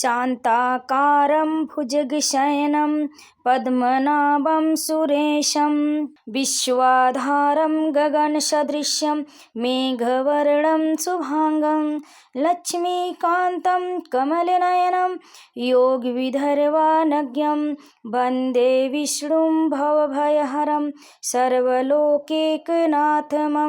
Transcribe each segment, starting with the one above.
शान्ताकारं भुजगशयनं पद्मनाभं सुरेशं विश्वाधारं गगनसदृशं मेघवर्णं शुभांगं लक्ष्मीकान्तं कमलनयनं योगविधर्वानज्ञं वन्दे विष्णुं भवभयहरं सर्वलोकैकनाथम्।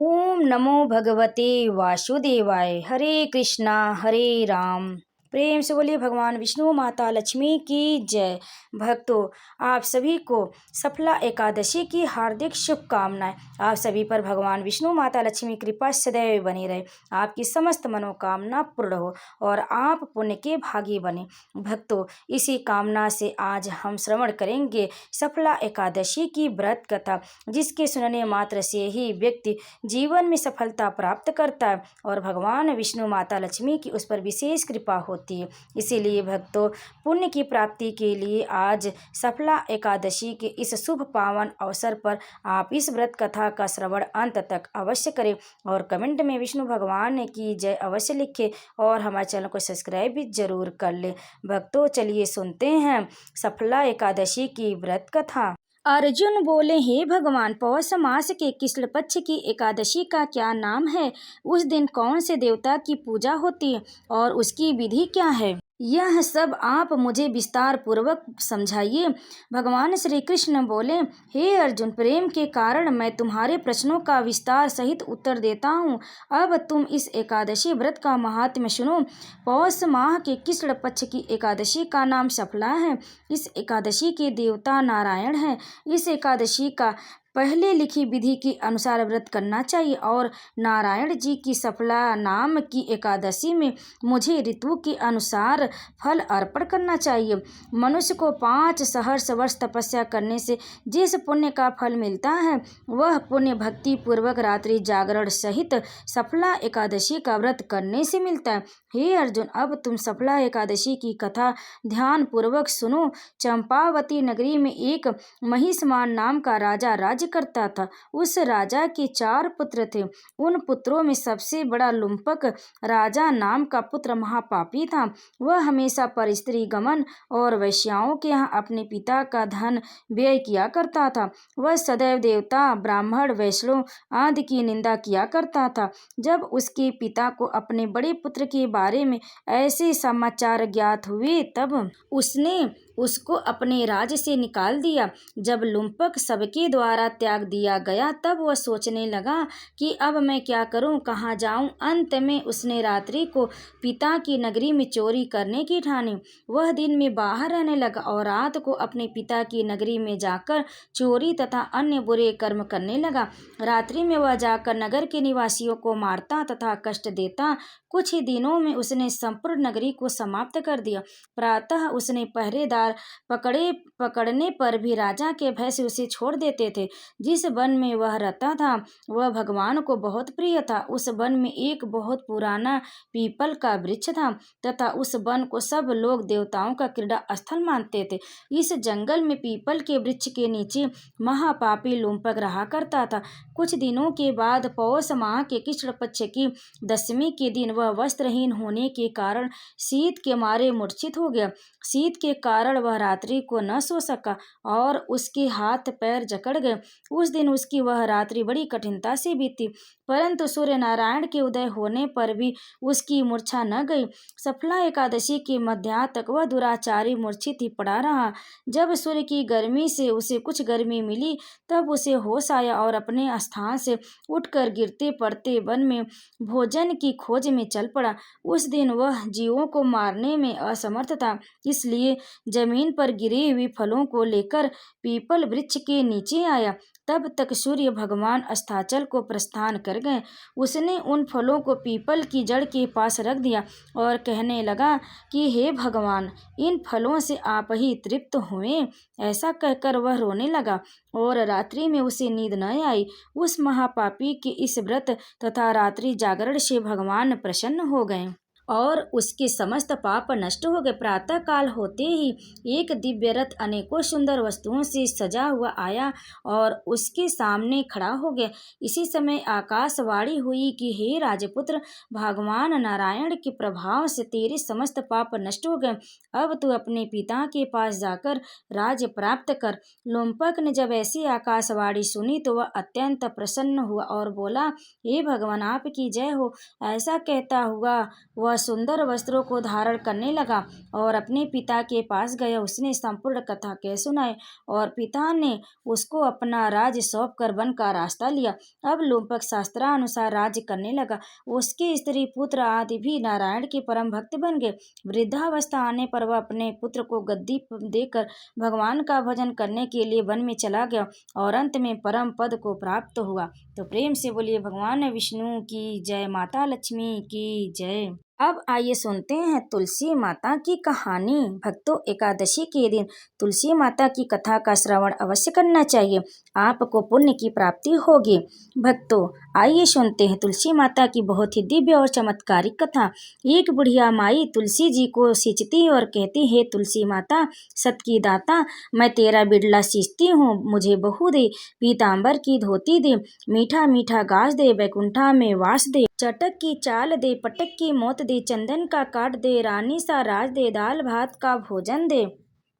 ओम नमो भगवते वासुदेवाय। हरे कृष्णा हरे राम। प्रेम से बोलिए भगवान विष्णु माता लक्ष्मी की जय। भक्तों, आप सभी को सफला एकादशी की हार्दिक शुभकामनाएं। आप सभी पर भगवान विष्णु माता लक्ष्मी कृपा सदैव बनी रहे, आपकी समस्त मनोकामना पूर्ण हो और आप पुण्य के भागी बने। भक्तों, इसी कामना से आज हम श्रवण करेंगे सफला एकादशी की व्रत कथा, जिसके सुनने मात्र से ही व्यक्ति जीवन में सफलता प्राप्त करता है और भगवान विष्णु माता लक्ष्मी की उस पर विशेष कृपा होती है। इसीलिए भक्तों, पुण्य की प्राप्ति के लिए आज सफला एकादशी के इस शुभ पावन अवसर पर आप इस व्रत कथा का श्रवण अंत तक अवश्य करें और कमेंट में विष्णु भगवान की जय अवश्य लिखें और हमारे चैनल को सब्सक्राइब भी जरूर कर ले। भक्तों, चलिए सुनते हैं सफला एकादशी की व्रत कथा। अर्जुन बोले, हे भगवान, पौष मास के कृष्ण पक्ष की एकादशी का क्या नाम है? उस दिन कौन से देवता की पूजा होती है और उसकी विधि क्या है? यह सब आप मुझे विस्तार पूर्वक समझाइए। भगवान श्री कृष्ण बोले, हे अर्जुन, प्रेम के कारण मैं तुम्हारे प्रश्नों का विस्तार सहित उत्तर देता हूँ। अब तुम इस एकादशी व्रत का महात्म्य सुनो। पौष माह के कृष्ण पक्ष की एकादशी का नाम सफला है। इस एकादशी के देवता नारायण हैं। इस एकादशी का पहले लिखी विधि के अनुसार व्रत करना चाहिए और नारायण जी की सफला नाम की एकादशी में मुझे ऋतु के अनुसार फल अर्पण करना चाहिए। मनुष्य को 5 सहस्र वर्ष तपस्या करने से जिस पुण्य का फल मिलता है, वह पुण्य भक्ति पूर्वक रात्रि जागरण सहित सफला एकादशी का व्रत करने से मिलता है। हे अर्जुन, अब तुम सफला एकादशी की कथा ध्यान पूर्वक सुनो। चंपावती नगरी में एक महिषमान नाम का राजा राज्य करता था। उस राजा के 4 पुत्र थे। उन पुत्रों में सबसे बड़ा लुम्पक राजा नाम का पुत्र महापापी था। वह हमेशा पर स्त्री गमन और वैश्याओं के यहाँ अपने पिता का धन व्यय किया करता था। वह सदैव देवता, ब्राह्मण, वैष्णव आदि की निंदा किया करता था। जब उसके पिता को अपने बड़े पुत्र के बारे में ऐसे समाचार ज्ञात हुए, तब उसने उसको अपने राज्य से निकाल दिया। जब लुम्पक सबके द्वारा त्याग दिया गया, तब वह सोचने लगा कि अब मैं क्या करूं, कहाँ जाऊं। अंत में उसने रात्रि को पिता की नगरी में चोरी करने की ठानी। वह दिन में बाहर रहने लगा और रात को अपने पिता की नगरी में जाकर चोरी तथा अन्य बुरे कर्म करने लगा। रात्रि में वह जाकर नगर के निवासियों को मारता तथा कष्ट देता। कुछ ही दिनों में उसने संपूर्ण नगरी को समाप्त कर दिया। प्रातः उसने पहरेदार पकड़ने पर भी राजा के भय से उसे छोड़ देते थे। जिस वन में वह रहता था, वह भगवान को बहुत प्रिय था। उस वन में एक बहुत पुराना पीपल का वृक्ष था तथा उस वन को सब लोग देवताओं का क्रीड़ा स्थल मानते थे। इस जंगल में पीपल के वृक्ष के नीचे महापापी लुम्पक रहा करता था। कुछ दिनों के बाद पौष माह के कृष्ण पक्ष की दशमी के दिन वह वस्त्रहीन होने के कारण शीत के मारे मूर्छित हो गया। शीत के कारण वह रात्रि को न सो सका और उसके हाथ पैर जकड़ गए। उस दिन उसकी वह रात्रि बड़ी कठिनता से बीती, परंतु सूर्य नारायण के उदय होने पर भी उसकी मूर्छा न गई। सफला एकादशी के मध्याह्न तक वह दुराचारी मूर्छित ही पड़ा रहा। जब सूर्य की गर्मी से उसे कुछ गर्मी मिली, तब उसे होश आया और अपने स्थान से उठकर गिरते पड़ते वन में भोजन की खोज में चल पड़ा। उस दिन वह जीवों को मारने में असमर्थ था, इसलिए जमीन पर गिरे हुए फलों को लेकर पीपल वृक्ष के नीचे आया। तब तक सूर्य भगवान अस्ताचल को प्रस्थान कर गए। उसने उन फलों को पीपल की जड़ के पास रख दिया और कहने लगा कि हे भगवान, इन फलों से आप ही तृप्त हुए। ऐसा कहकर वह रोने लगा और रात्रि में उसे नींद न आई। उस महापापी के इस व्रत तथा रात्रि जागरण से भगवान प्रसन्न हो गए और उसके समस्त पाप नष्ट हो गए। प्रातः काल होते ही एक दिव्य रथ अनेकों सुंदर वस्तुओं से सजा हुआ आया और उसके सामने खड़ा हो गया। इसी समय आकाशवाणी हुई कि हे राजपुत्र, भगवान नारायण के प्रभाव से तेरे समस्त पाप नष्ट हो गए। अब तू अपने पिता के पास जाकर राज्य प्राप्त कर। लोमपक ने जब ऐसी आकाशवाणी सुनी तो वह अत्यंत प्रसन्न हुआ और बोला, हे भगवान, आपकी जय हो। ऐसा कहता हुआ वह सुंदर वस्त्रों को धारण करने लगा और अपने पिता के पास गया। उसने संपूर्ण कथा कह सुनाई और पिता ने उसको अपना राज्य सौंप कर वन का रास्ता लिया। अब लोमपक शास्त्रानुसार राज्य करने लगा। उसके स्त्री पुत्र आदि भी नारायण के परम भक्त बन गए। वृद्धावस्था आने पर वह अपने पुत्र को गद्दी देकर भगवान का भजन करने के लिए वन में चला गया और अंत में परम पद को प्राप्त हुआ। तो प्रेम से बोलिए भगवान विष्णु की जय, माता लक्ष्मी की जय। अब आइए सुनते हैं तुलसी माता की कहानी। भक्तों, एकादशी के दिन तुलसी माता की कथा का श्रवण अवश्य करना चाहिए, आपको पुण्य की प्राप्ति होगी। भक्तों, आइए सुनते हैं तुलसी माता की बहुत ही दिव्य और चमत्कारिक कथा। एक बुढ़िया माई तुलसी जी को सींचती और कहती, हे तुलसी माता, सत की दाता, मैं तेरा बिड़ला सींचती हूँ, मुझे बहू दे, पीताम्बर की धोती दे, मीठा मीठा घास दे, बैकुंठा में वास दे, चटक की चाल दे, पटक की मौत दे, चंदन का काट दे, रानी सा राज दे, दाल भात का भोजन दे,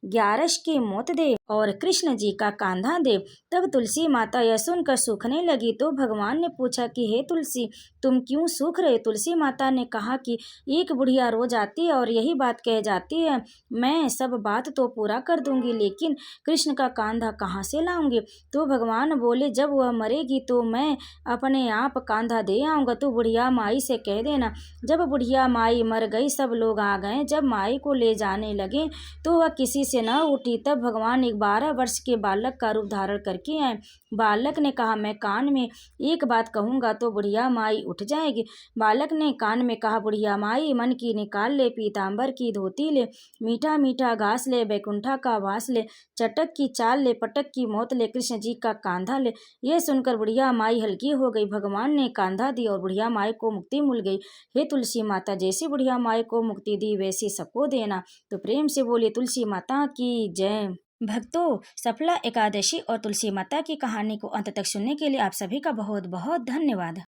ग्यारस की मौत दे और कृष्ण जी का कांधा दे। तब तुलसी माता यह सुनकर सूखने लगी तो भगवान ने पूछा कि हे तुलसी, तुम क्यों सूख रहे? तुलसी माता ने कहा कि एक बुढ़िया रोज आती है और यही बात कह जाती है, मैं सब बात तो पूरा कर दूंगी, लेकिन कृष्ण का कांधा कहाँ से लाऊंगी? तो भगवान बोले, जब वह मरेगी तो मैं अपने आप कांधा दे आऊँगा, तो बुढ़िया माई से कह देना। जब बुढ़िया माई मर गई, सब लोग आ गए। जब माई को ले जाने लगे तो वह किसी से न उठी। तब भगवान एक 12 वर्ष के बालक का रूप धारण करके आए। बालक ने कहा, मैं कान में एक बात कहूँगा तो बुढ़िया माई उठ जाएगी। बालक ने कान में कहा, बुढ़िया माई, मन की निकाल ले, पीताम्बर की धोती ले, मीठा मीठा घास ले, बैकुंठा का वास ले, चटक की चाल ले, पटक की मौत ले, कृष्ण जी का कांधा ले। यह सुनकर बुढ़िया माई हल्की हो गई। भगवान ने कांधा दी और बुढ़िया माई को मुक्ति मिल गई। हे तुलसी माता, जैसी बुढ़िया माई को मुक्ति दी वैसी सबको देना। तो प्रेम से बोलिए तुलसी माता की जय। भक्तों, सफला एकादशी और तुलसी माता की कहानी को अंत तक सुनने के लिए आप सभी का बहुत बहुत धन्यवाद।